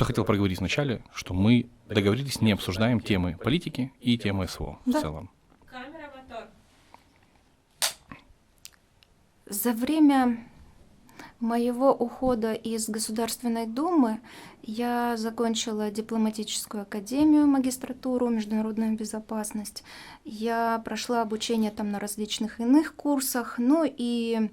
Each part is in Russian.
хотел проговорить вначале, что мы договорились, не обсуждаем темы политики и темы СВО в целом. За время моего ухода из Государственной Думы я закончила дипломатическую академию, магистратуру, международную безопасность. Я прошла обучение там на различных иных курсах, ну и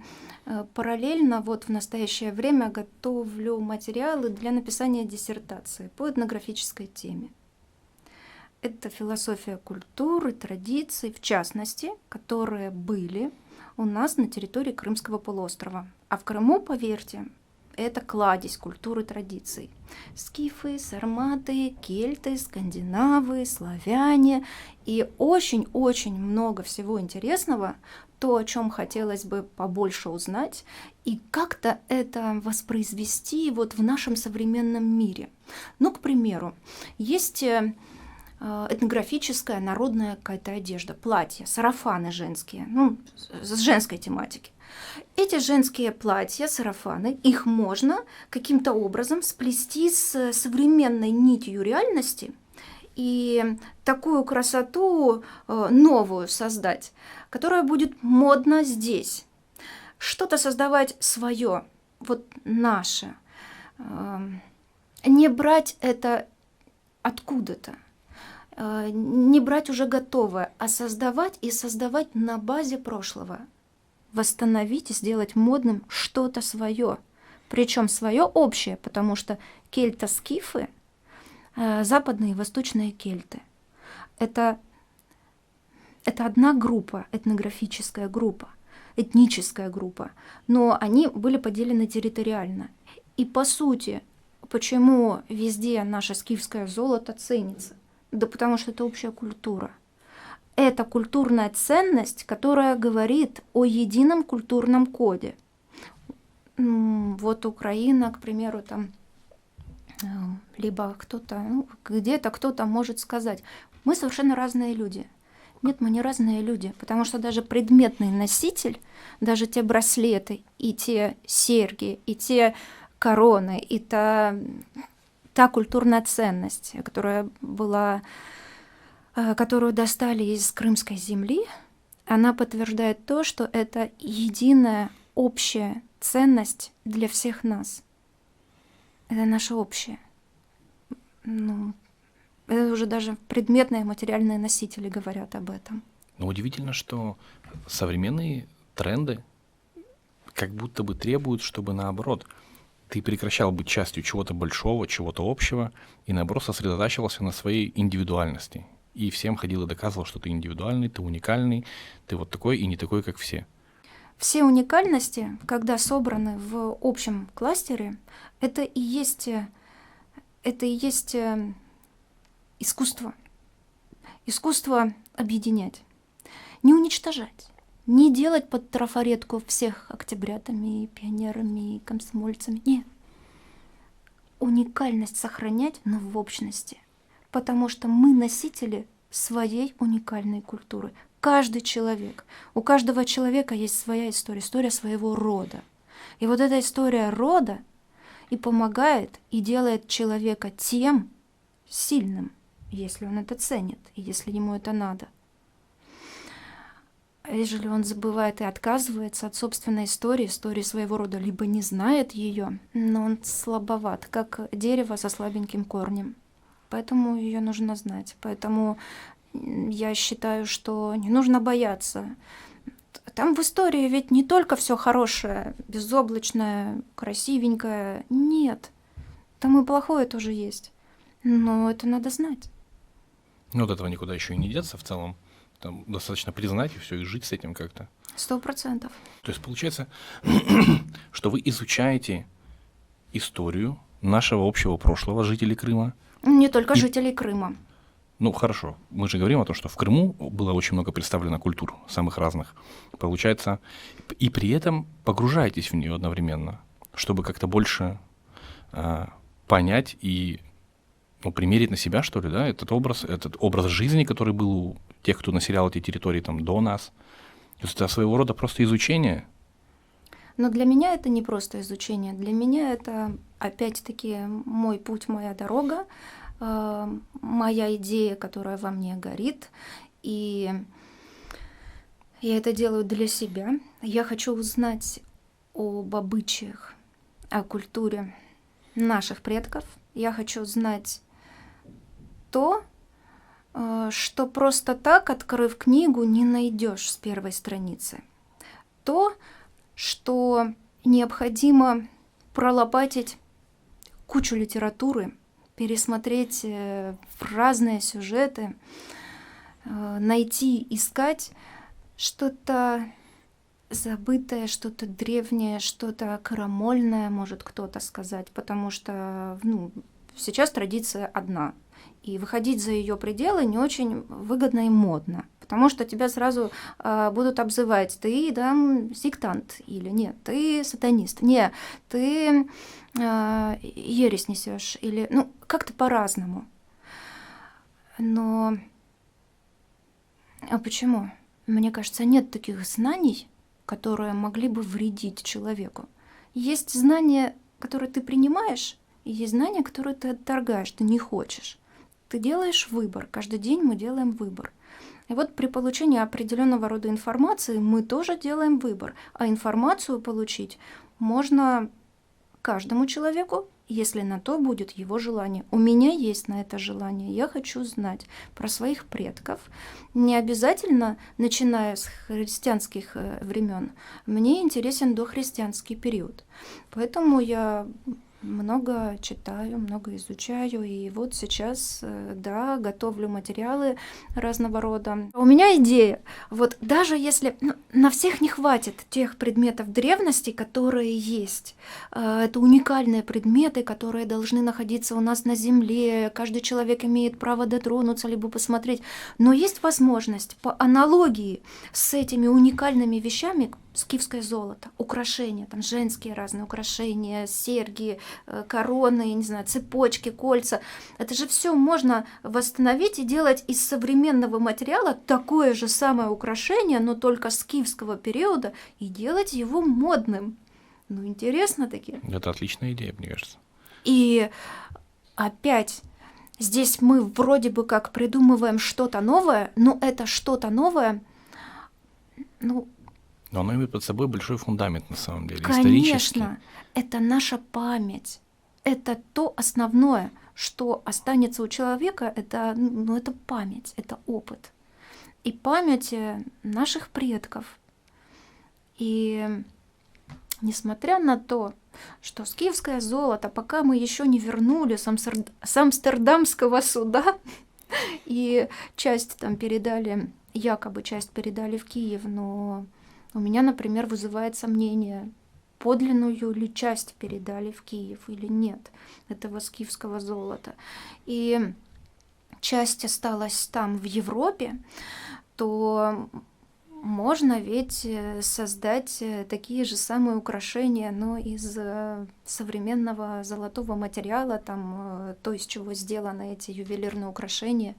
параллельно вот в настоящее время готовлю материалы для написания диссертации по этнографической теме. Это философия культуры, традиций, в частности, которые были у нас на территории Крымского полуострова. А в Крыму, поверьте, это кладезь культуры и традиций. Скифы, сарматы, кельты, скандинавы, славяне и очень-очень много всего интересного, то, о чем хотелось бы побольше узнать, и как-то это воспроизвести вот в нашем современном мире. Ну, к примеру, есть этнографическая народная какая-то одежда, платья, сарафаны женские, ну, с женской тематики. Эти женские платья, сарафаны, их можно каким-то образом сплести с современной нитью реальности и такую красоту новую создать, которая будет модна здесь. Что-то создавать свое, вот наше. Не брать это откуда-то. Не брать уже готовое, а создавать и создавать на базе прошлого. Восстановить и сделать модным что-то свое. Причем свое общее, потому что кельто-скифы, западные и восточные кельты, это одна группа, этнографическая группа, этническая группа, но они были поделены территориально. И по сути, почему везде наше скифское золото ценится? Да потому что это общая культура. Это культурная ценность, которая говорит о едином культурном коде. Вот Украина, к примеру, там, либо кто-то, где-то кто-то может сказать, мы совершенно разные люди. Нет, мы не разные люди, потому что даже предметный носитель, даже те браслеты, и те серьги, и те короны, и та культурная ценность, которая была, которую достали из крымской земли, она подтверждает то, что это единая общая ценность для всех нас. Это наше общее. Это уже даже предметные материальные носители говорят об этом. Но удивительно, что современные тренды как будто бы требуют, чтобы наоборот ты прекращал быть частью чего-то большого, чего-то общего, и наоборот сосредотачивался на своей индивидуальности. И всем ходил и доказывал, что ты индивидуальный, ты уникальный, ты вот такой и не такой, как все. Все уникальности, когда собраны в общем кластере, это и есть искусство. Искусство объединять, не уничтожать. Не делать под трафаретку всех октябрятами, пионерами, комсомольцами. Нет. Уникальность сохранять, но в общности. Потому что мы носители своей уникальной культуры. Каждый человек. У каждого человека есть своя история своего рода. И вот эта история рода и помогает, и делает человека тем сильным, если он это ценит, и если ему это надо. Ежели он забывает и отказывается от собственной истории своего рода, либо не знает ее, но он слабоват, как дерево со слабеньким корнем. Поэтому ее нужно знать. Поэтому я считаю, что не нужно бояться. Там в истории ведь не только все хорошее, безоблачное, красивенькое. Нет. Там и плохое тоже есть. Но это надо знать. Ну, от этого никуда еще и не деться в целом. Там достаточно признать и все, и жить с этим как-то. 100%. То есть получается, что вы изучаете историю нашего общего прошлого, жителей Крыма. Не только жителей Крыма. Ну, хорошо. Мы же говорим о том, что в Крыму было очень много представлено культур самых разных. Получается, и при этом погружаетесь в нее одновременно, чтобы как-то больше понять и примерить на себя, что ли, да, этот образ жизни, который был у тех, кто населял эти территории там до нас. То есть это своего рода просто изучение. Но для меня это не просто изучение. Для меня это опять-таки мой путь, моя дорога, моя идея, которая во мне горит, и я это делаю для себя. Я хочу узнать об обычаях, о культуре наших предков. Я хочу знать то, что просто так, открыв книгу, не найдешь с первой страницы. То, что необходимо пролопатить кучу литературы, пересмотреть разные сюжеты, найти, искать что-то забытое, что-то древнее, что-то крамольное, может кто-то сказать, потому что сейчас традиция одна, и выходить за ее пределы не очень выгодно и модно, потому что тебя сразу будут обзывать: ты сектант, или нет, ты сатанист, нет, ты ересь несешь, или как-то по-разному. Но почему? Мне кажется, нет таких знаний, которые могли бы вредить человеку. Есть знания, которые ты принимаешь, и есть знания, которые ты отторгаешь, ты не хочешь. Ты делаешь выбор. Каждый день мы делаем выбор. И вот при получении определенного рода информации мы тоже делаем выбор. А информацию получить можно каждому человеку, если на то будет его желание. У меня есть на это желание. Я хочу знать про своих предков. Не обязательно, начиная с христианских времен. Мне интересен дохристианский период. Поэтому я много читаю, много изучаю, и вот сейчас, готовлю материалы разного рода. У меня идея, вот даже если на всех не хватит тех предметов древности, которые есть, это уникальные предметы, которые должны находиться у нас на земле, каждый человек имеет право дотронуться, либо посмотреть, но есть возможность по аналогии с этими уникальными вещами, скифское золото, украшения, там женские разные украшения, серьги, короны, не знаю, цепочки, кольца. Это же все можно восстановить и делать из современного материала такое же самое украшение, но только скифского периода, и делать его модным. Интересно таки. Это отличная идея, мне кажется. И опять здесь мы вроде бы как придумываем что-то новое, но это что-то новое, но оно имеет под собой большой фундамент, на самом деле, конечно, исторический. Это наша память. Это то основное, что останется у человека, это память, это опыт. И память наших предков. И несмотря на то, что скифское золото, пока мы еще не вернули с Амстердамского суда, и часть передали, якобы часть передали в Киев, но у меня, например, вызывает сомнение, подлинную ли часть передали в Киев или нет этого скифского золота. И часть осталась там, в Европе, то можно ведь создать такие же самые украшения, но из современного золотого материала, то, из чего сделаны эти ювелирные украшения.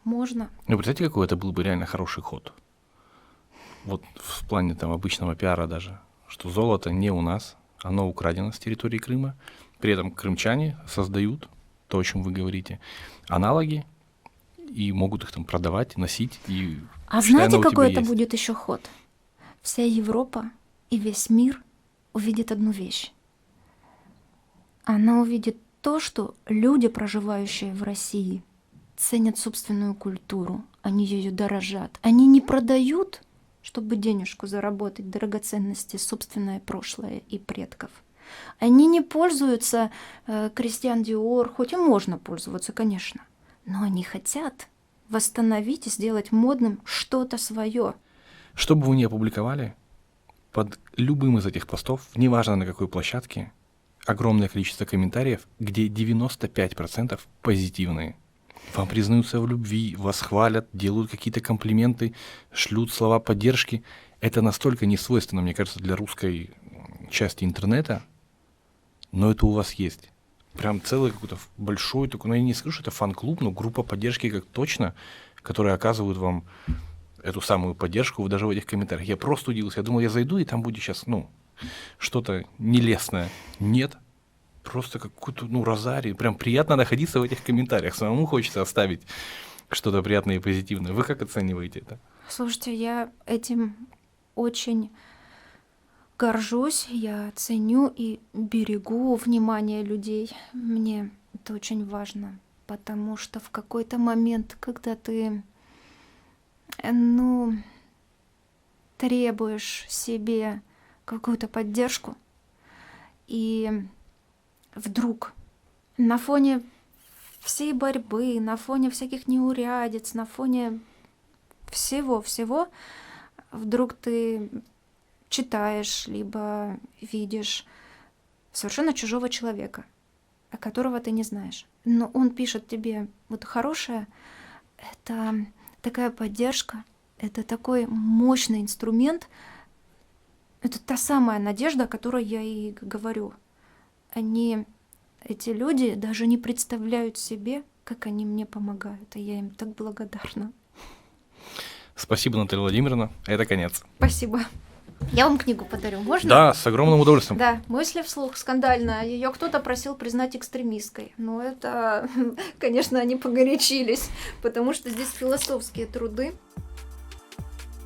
Можно. Представьте, какой это был бы реально хороший ход. Вот в плане обычного пиара даже, что золото не у нас, оно украдено с территории Крыма, при этом крымчане создают то, о чем вы говорите, аналоги, и могут их продавать, носить. А знаете, какой это будет еще ход? Вся Европа и весь мир увидит одну вещь. Она увидит то, что люди, проживающие в России, ценят собственную культуру, они ее дорожат. Они не продают, чтобы денежку заработать, драгоценности, собственное прошлое и предков. Они не пользуются Кристиан Диор, хоть и можно пользоваться, конечно, но они хотят восстановить и сделать модным что-то свое. Что бы вы ни опубликовали, под любым из этих постов, неважно на какой площадке, огромное количество комментариев, где 95% позитивные. Вам признаются в любви, вас хвалят, делают какие-то комплименты, шлют слова поддержки. Это настолько не свойственно, мне кажется, для русской части интернета, но это у вас есть. Прям целый какой-то большой такой, я не скажу, что это фан-клуб, но группа поддержки как точно, которые оказывают вам эту самую поддержку даже в этих комментариях. Я просто удивился. Я думал, я зайду, и там будет сейчас, что-то нелестное? Нет. Просто какой-то, розарий. Прям приятно находиться в этих комментариях. Самому хочется оставить что-то приятное и позитивное. Вы как оцениваете это? Слушайте, я этим очень горжусь, я ценю и берегу внимание людей. Мне это очень важно, потому что в какой-то момент, когда ты, требуешь себе какую-то поддержку, и вдруг на фоне всей борьбы, на фоне всяких неурядиц, на фоне всего-всего, вдруг ты читаешь, либо видишь совершенно чужого человека, которого ты не знаешь. Но он пишет тебе вот хорошее, это такая поддержка, это такой мощный инструмент, это та самая надежда, о которой я и говорю. Эти люди даже не представляют себе, как они мне помогают, и я им так благодарна. Спасибо, Наталья Владимировна. Это конец. Спасибо. Я вам книгу подарю, можно? Да, с огромным удовольствием. Да, «Мысли вслух» скандальная. Ее кто-то просил признать экстремистской. Но это, конечно, они погорячились, потому что здесь философские труды.